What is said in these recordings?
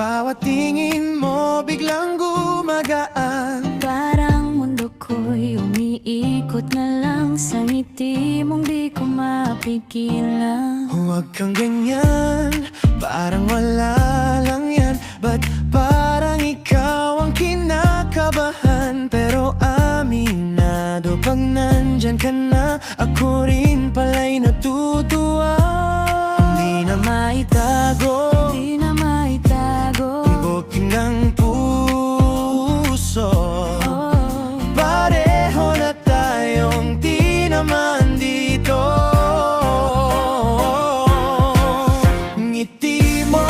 bawat tingin mo biglang gumagaan. Parang mundo ko'y umiikot na lang sa ngiti mong di ko mapigilan. Huwag kang ganyan, parang wala lang yan. Ba't parang ikaw ang kinakabahan? Pero aminado pag nandyan ka na, ako rin pala'y natutuwa. Hindi na maitago, Di na maitago. tibok ng puso. Pareho na tayong di naman dito. Ngiti mo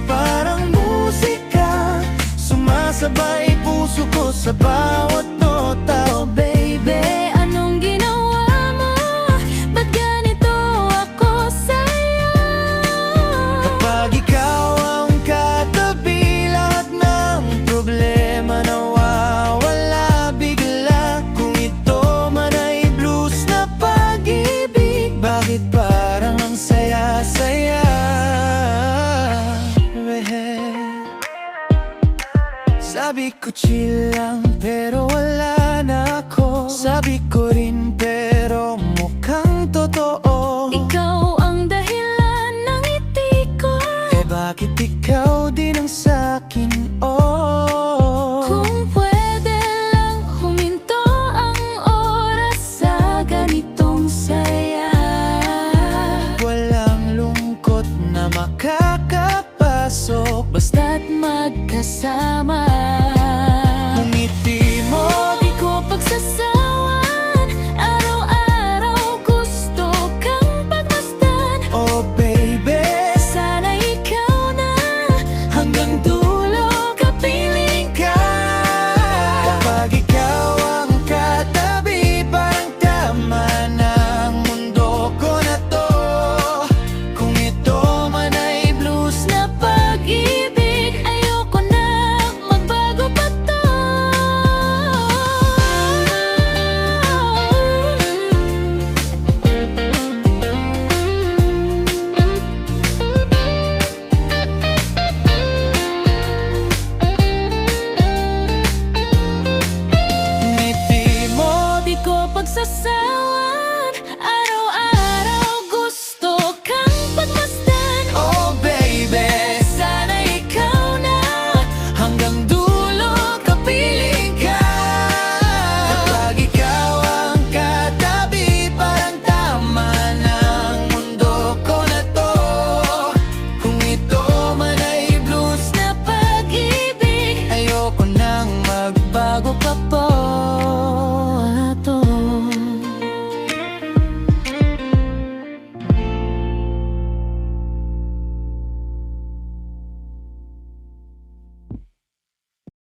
parang musika, sumasabay puso ko sa bawat nota. Oh baby, anong ginawa mo? Ba't ganito ako sa'yo? Kapag ikaw ang katabi, lahat ng problema nawawala bigla. Kung ito man ay blues na pag-ibig, bakit parang ang saya-saya? Sabi ko chill lang pero wala na ako. Sabi ko rin pero mukhang totoo. Ikaw ang dahilan ng ngiti ko. Eh bakit ikaw din ang sakin? Oh, Kung pwede lang huminto ang oras sa ganitong saya. walang lungkot na makakapasok. Basta't magkasama.